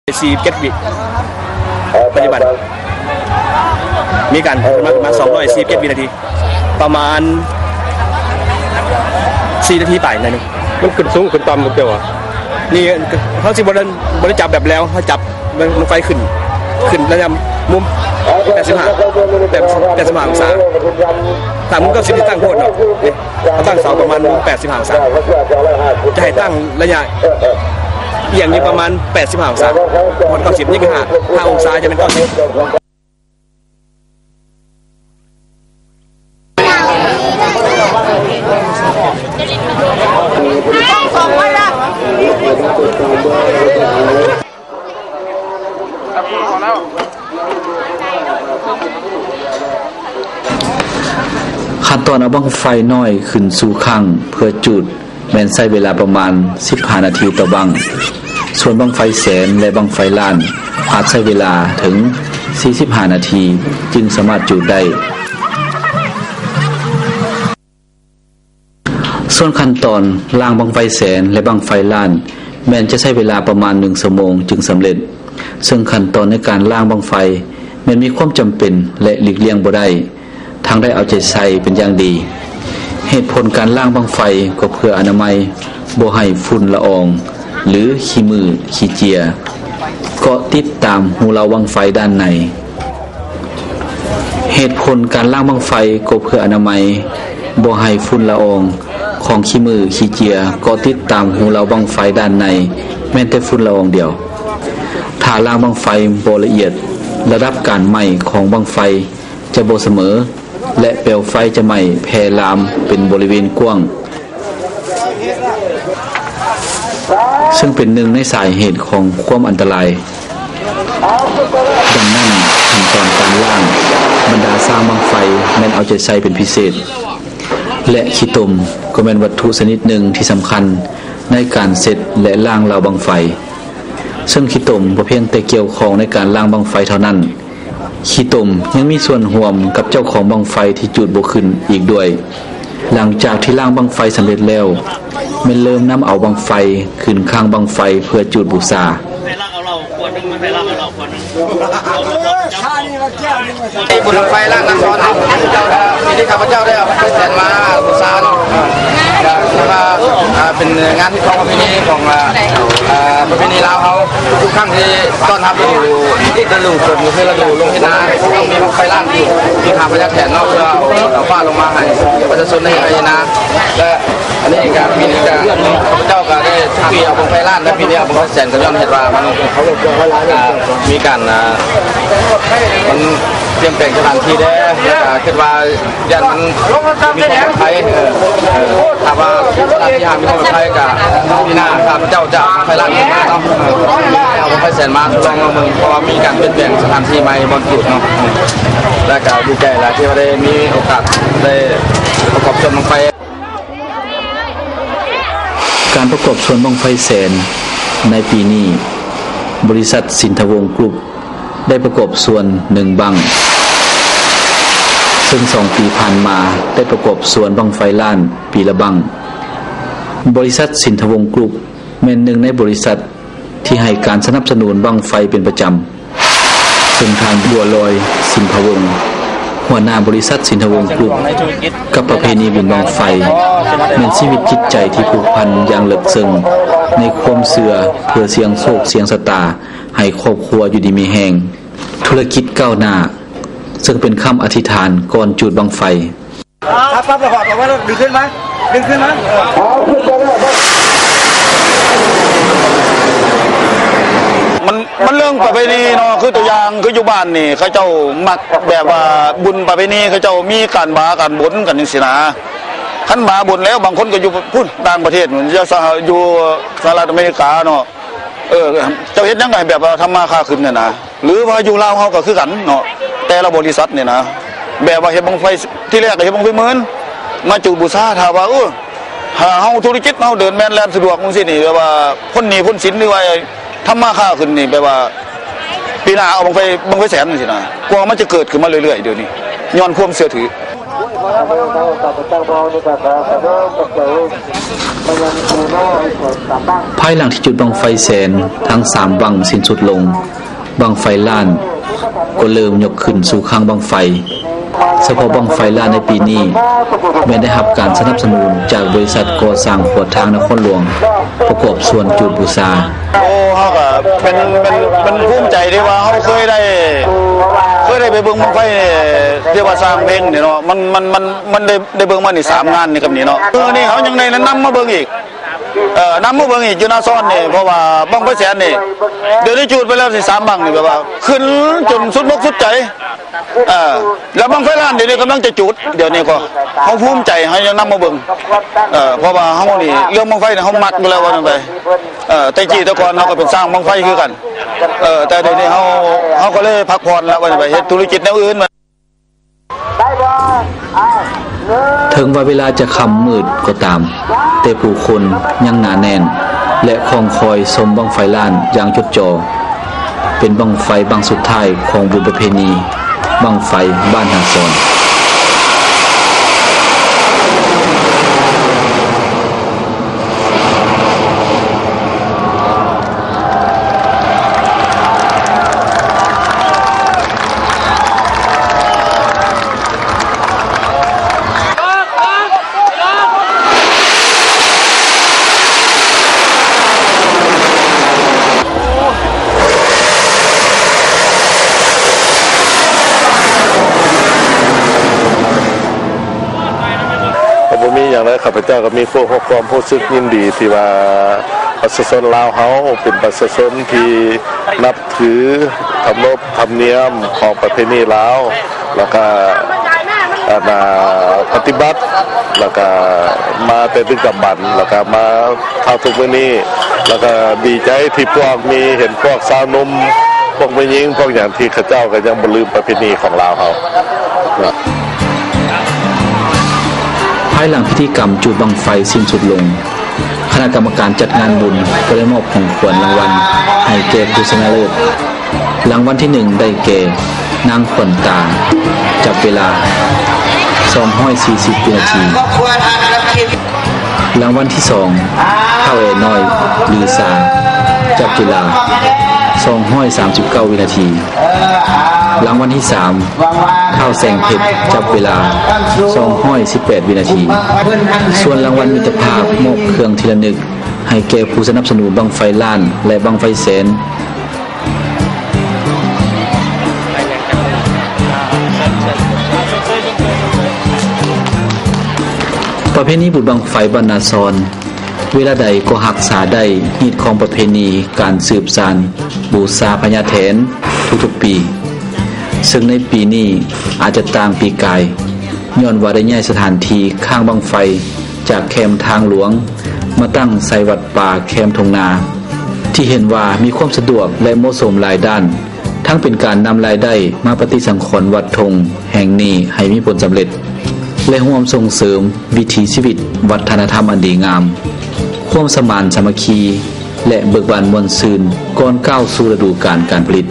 47 วิปัจจุบันมีการมา247 วินาทีประมาณ4 นาทีไปหน่อยนึงมันขึ้นสูงขึ้นต่ำเดียวอ่ะนี่เขาสิบริจับแบบแล้วเขาจับมันไฟขึ้นแล้วมุม85องศาถ้ามุมก็สิที่ตั้งโพดเนาะเขาตั้งเสาประมาณ85องศาจะให้ตั้งระยะเอียงอยู่ประมาณ85องศาหมด90นี่คือ5องศาจะเป็น90ขั้นตอนเอาบั้งไฟน้อยขึ้นสู่ข้างเพื่อจุดแม่นใช้เวลาประมาณ15 นาทีต่อบั้งส่วนบั้งไฟแสนและบั้งไฟล้านอาจใช้เวลาถึง45 นาทีจึงสามารถจุดได้ส่วนขั้นตอนล่างบั้งไฟแสนและบั้งไฟล้านแม้นจะใช้เวลาประมาณ1 ชั่วโมงจึงสำเร็จซึ่งขั้นตอนในการล่างบั้งไฟแม้นมีความจำเป็นและหลีกเลี่ยงบ่ได้ทางได้เอาใจใส่เป็นอย่างดีเหตุผลการล่างบั้งไฟก็เพื่ออนามัยบ่ให้ฝุ่นละอองหรือขี้มือขี้เจียเกาะติดตามหูเราบั้งไฟด้านในเหตุผลการล่างบั้งไฟก็เพื่ออนามัยบ่ให้ฝุ่นละอองของขี้มือขี้เจียเกาะติดตามหูเราบั้งไฟด้านในแม้แต่ฝุ่นละอองเดียวถ้าล่างบั้งไฟบ่ละเอียดระดับการไหม้ของบั้งไฟจะบ่เสมอและเปลวไฟจะไหม้แผ่ลามเป็นบริเวณกว้างซึ่งเป็นหนึ่งในสาเหตุของความอันตรายดังนั้นขั้นตอนการล่างบรรดาสร้างบั้งไฟแม่นเอาใจใส่เป็นพิเศษและขี้ตมก็เป็นวัตถุชนิดหนึ่งที่สำคัญในการเสร็จและล่างราวบั้งไฟซึ่งขี้ตมบ่เพียงแต่เกี่ยวข้องในการล่างบั้งไฟเท่านั้นขี้ตมยังมีส่วนร่วมกับเจ้าของบั้งไฟที่จุดบ่ขึ้นอีกด้วยหลังจากที่ล่างบั้งไฟสำเร็จแล้วแม่นเริ่มนำเอาบั้งไฟขึ้นข้างบั้งไฟเพื่อจุดบูชาบุญไฟล่างน้ำร้อนที่ข้าพเจ้าได้เอาไปแสนมาบูชาเนาะแล้วก็เป็นงานที่ของประเพณีของประเพณีลาวเขาทุกครั้งที่ต้อนรับฤดูฝนคือฤดูลงที่นาต้องมีบั้งไฟล่างที่ข้าพเจ้าแขนนอกเพื่อเอาฟ้าลงมาให้ประชาชนได้เห็นในนาและอันนี้การปีนี้การข้าพเจ้าก็ได้ปีเอาบั้งไฟล่างและปีนี้เอาบั้งไฟแสนก็ย้อนเห็นว่ามันมีการมันเปลี่ยนแปลงสถานที่ได้คิดว่ายันมันมีความปลอดภัยถ้าว่าสถานที่หามีความปลอดภัยกับพี่นาข้าพเจ้าจะไฟล่างขึ้นมาเนาะเอาไฟแสนมาทดลองเอามือเพราะว่ามีการเปลี่ยนแปลงสถานที่ใหม่บนจุดเนาะและก็ดีใจแล้วที่ได้มีโอกาสได้ประกอบชมบั้งไฟการประกอบชมบั้งไฟแสนในปีนี้บริษัทสินทวงศ์กรุ๊ปได้ประกอบส่วน1บั้งซึ่ง2 ปีผ่านมาได้ประกอบส่วนบั้งไฟล้านปีละบั้งบริษัทสินทวงศ์กรุ๊ปเป็นหนึ่งในบริษัทที่ให้การสนับสนุนบั้งไฟเป็นประจำซึ่งทางบัวลอยสินทวงศ์หัวหน้าบริษัทสินทวงศ์กรุ๊ปกับประเพณีบุญบั้งไฟเป็นชีวิตจิตใจที่ผูกพันอย่างลึกซึ้งในความเชื่อเพื่อเสียงโชคเสียงชะตาให้ครอบครัวอยู่ดีมีแรงธุรกิจก้าวหน้าซึ่งเป็นคำอธิษฐานก่อนจุดบั้งไฟครับปั๊บเราขอบอกว่าดึงขึ้นไหมมันเรื่องประเพณีเนาะคือตัวอย่างคืออยู่บ้านนี่เขาเจ้ามักแบบว่าบุญประเพณีเขาเจ้ามีการบาการบนกันจังซี่นะคันบาบนแล้วบางคนก็อยู่พุ่นต่างประเทศเหมือนอยู่สหรัฐอเมริกาเนาะเจ้าเฮ็ดยังไงแบบว่าทำมาค้าขึ้นเนี่ยนะหรือว่าอยู่ลาวเฮาก็คือกันเนาะแต่ละบริษัทเนี่ยนะแบบว่าเฮ็ดบั้งไฟที่แรกก็เฮ็ดบั้งไฟหมื่นมาจุดบูชาถ้าว่าเฮาธุรกิจเฮาเดินแม่นแล่นสะดวกจังซี่นี่แบบว่าพ้นหนี้พ้นสินหรือว่าทำมาค้าขึ้นนี่แบบว่าปีหน้าเอาบั้งไฟแสนจังซี่นะกลัวมันจะเกิดขึ้นมาเรื่อยๆเดี๋ยวนี้ย้อนความเชื่อถือ ภายหลังที่จุดบังไฟแสนทั้ง3บังสิ้นสุดลงบังไฟล้านก็เริ่มยกขึ้นสู่ข้างบังไฟเฉพาะบังไฟล้านในปีนี้แม้ได้รับการสนับสนุนจากบริษัทก่อสร้างหัวทางนครหลวงประกอบส่วนจุดบูชาโอ้เฮาก็เป็นภูมิใจที่ว่าเฮาเคยได้ไปเบิ่งบังไฟที่ว่าสร้างเพลงนี่เนาะมันได้เบิ่งมานี่3งานนี่กับนี่เนาะนี่เฮายังได้นำมาเบิ่งอีกนำมาเบิ่งอีกอยู่นาซ่อนนี่เพราะว่าบังไฟแสนนี่เดี๋ยวได้จุดไปแล้วสิ3บังนี่แบบว่าขึ้นจนสุดอกสุดใจแล้วบังไฟล้านเดี๋ยวนี้กำลังจะจุดเดี๋ยวนี้ก็เฮาภูมิใจเฮายังนำมาเบิ่งเพราะว่าเฮานี่เรื่องบังไฟนี่เฮามักอยู่แล้วว่าจังไดแต่กี้แต่ก่อนเฮาก็เป็นสร้างบังไฟคือกันแต่เดี๋ยวนี้เฮาก็เลยพักผ่อนแล้วว่าจังไดเฮ็ดธุรกิจแนวอื่นถึงว่าเวลาจะค่ำมืดก็ตามแต่ผู้คนยังหนาแน่นและคองคอยชมบังไฟล้านอย่างจดจ่อเป็นบังไฟบังสุดท้ายของบุญประเพณีบังไฟบ้านนาซอนข้าพเจ้าก็มีความรู้สึกยินดีที่ว่าประชาชนลาวเฮาเป็นประชาชนที่นับถือเคารพธรรมเนียมของประเพณีลาวแล้วก็ปฏิบัติแล้วก็มาแต่ดึกดำบรรพ์แล้วก็มาเท่าทุกมื้อนี้แล้วก็ดีใจที่พวกมีเห็นพวกสาวหนุ่มพวกผู้หญิงพวกอย่างที่ข้าเจ้าก็ยังบ่ลืมประเพณีของลาวเฮาภายหลังพิธีกรรมจุดบังไฟสิ้นสุดลงคณะกรรมการจัดงานบุญก็ได้มอบของขวัญรางวัลให้แก่ผู้ชนะเลิศรางวัลที่1ได้แก่นางขวัญตาจับเวลา240 วินาทีรางวัลที่2ข้าวแอน้อยลือซาจับเวลา239 วินาทีรางวัลที่3ข้าวแสงเพชรจับเวลา218 วินาทีส่วนรางวัลมิตรภาพมอบเครื่องที่ระลึกให้แก่ผู้สนับสนุนบังไฟล้านและบังไฟแสนประเพณีบุญบังไฟบ้านนาซอนเวลาใดก็รักษาได้ฮีดของประเพณีการสืบสานบูชาพญาแถนทุกๆปีซึ่งในปีนี้อาจจะต่างปีกายย้อนว่าได้ย้ายสถานที่ข้างบังไฟจากแคมป์ทางหลวงมาตั้งใส่วัดป่าแคมป์ทงนาที่เห็นว่ามีความสะดวกและเหมาะสมหลายด้านทั้งเป็นการนำรายได้มาปฏิสังขรณ์วัดทงแห่งนี้ให้มีผลสำเร็จและร่วมส่งเสริมวิถีชีวิตวัฒนธรรมอันดีงามความสมานสามัคคีและเบิกบานมวลซืนก่อนก้าวสู่ฤดูกาลการผลิต